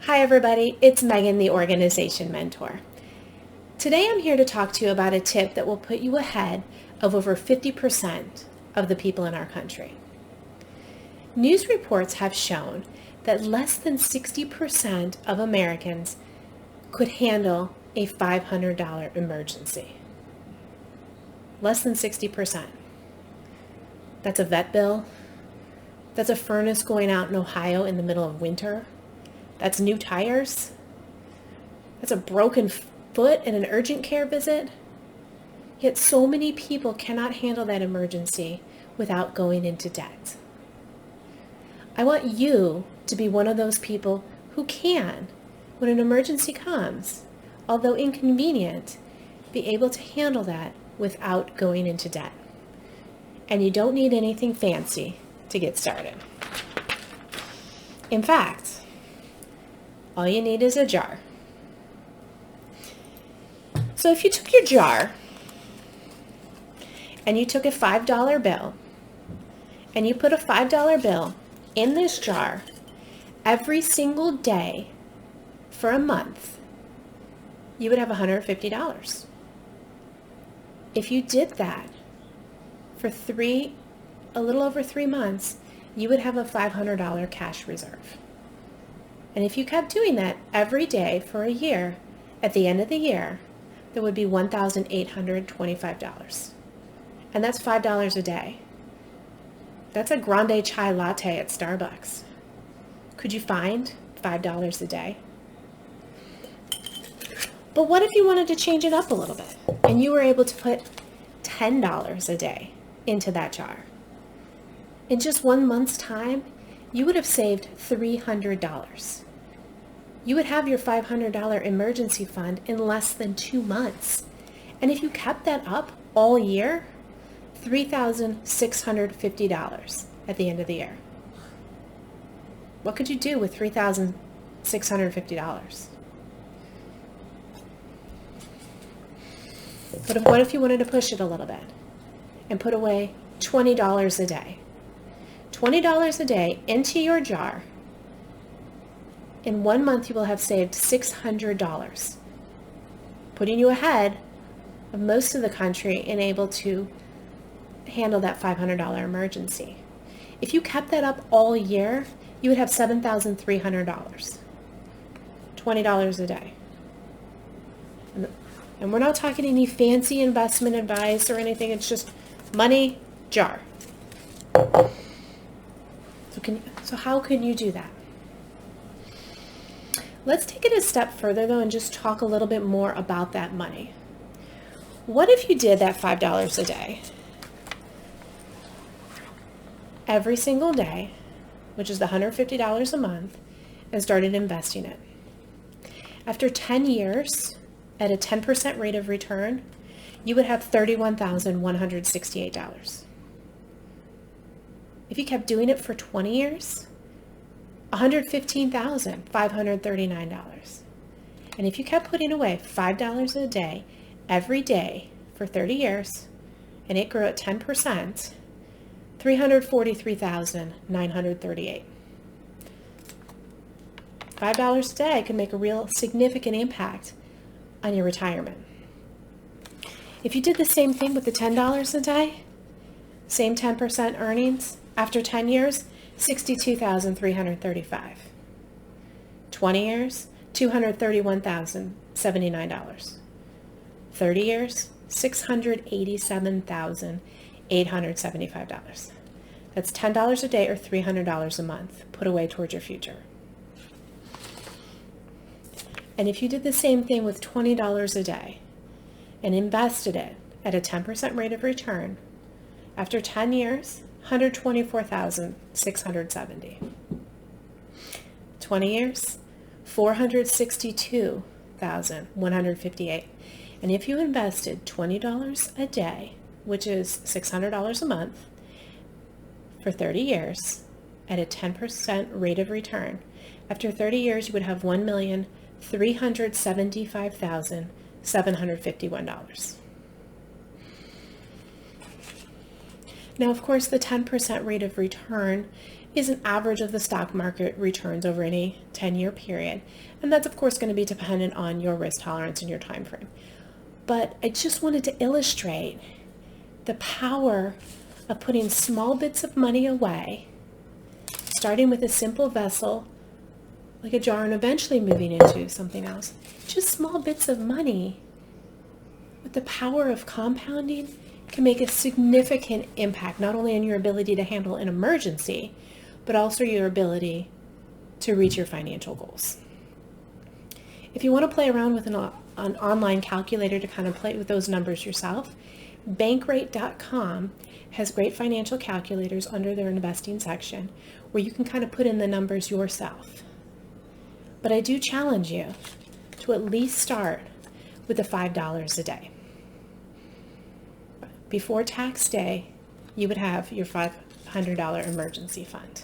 Hi everybody, it's Megan, the Organization Mentor. Today I'm here to talk to you about a tip that will put you ahead of over 50% of the people in our country. News reports have shown that less than 60% of Americans could handle a $500 emergency. Less than 60%. That's a vet bill. That's a furnace going out in Ohio in the middle of winter. That's new tires. That's a broken foot and an urgent care visit. Yet so many people cannot handle that emergency without going into debt. I want you to be one of those people who can, when an emergency comes, although inconvenient, be able to handle that without going into debt. And you don't need anything fancy to get started. In fact, all you need is a jar. So if you took your jar and you took a $5 bill and you put a $5 bill in this jar every single day for a month, you would have $150. If you did that for a little over 3 months, you would have a $500 cash reserve. And if you kept doing that every day for a year, at the end of the year, there would be $1,825. And that's $5 a day. That's a grande chai latte at Starbucks. Could you find $5 a day? But what if you wanted to change it up a little bit and you were able to put $10 a day into that jar? In just 1 month's time, you would have saved $300. You would have your $500 emergency fund in less than 2 months. And if you kept that up all year, $3,650 at the end of the year. What could you do with $3,650? But what if you wanted to push it a little bit and put away $20 a day? $20 a day into your jar. In 1 month, you will have saved $600, putting you ahead of most of the country and able to handle that $500 emergency. If you kept that up all year, you would have $7,300, $20 a day. And we're not talking any fancy investment advice or anything. It's just money, jar. So how can you do that? Let's take it a step further though and just talk a little bit more about that money. What if you did that $5 a day every single day, which is the $150 a month, and started investing it? After 10 years, at a 10% rate of return, you would have $31,168. If you kept doing it for 20 years, $115,539. And if you kept putting away $5 a day every day for 30 years, and it grew at 10%, $343,938. $5 a day could make a real significant impact on your retirement. If you did the same thing with the $10 a day, same 10% earnings, after 10 years, $62,335. 20 years, $231,079. 30 years, $687,875. That's $10 a day or $300 a month put away towards your future. And if you did the same thing with $20 a day and invested it at a 10% rate of return, after 10 years, $124,670. 20 years, $462,158. And if you invested $20 a day, which is $600 a month, for 30 years at a 10% rate of return, after 30 years, you would have $1,375,751. Now, of course, the 10% rate of return is an average of the stock market returns over any 10-year period. And that's of course going to be dependent on your risk tolerance and your time frame. But I just wanted to illustrate the power of putting small bits of money away, starting with a simple vessel like a jar and eventually moving into something else. Just small bits of money with the power of compounding can make a significant impact, not only on your ability to handle an emergency, but also your ability to reach your financial goals. If you want to play around with an online calculator to kind of play with those numbers yourself, Bankrate.com has great financial calculators under their investing section where you can kind of put in the numbers yourself. But I do challenge you to at least start with the $5 a day. Before tax day, you would have your $500 emergency fund.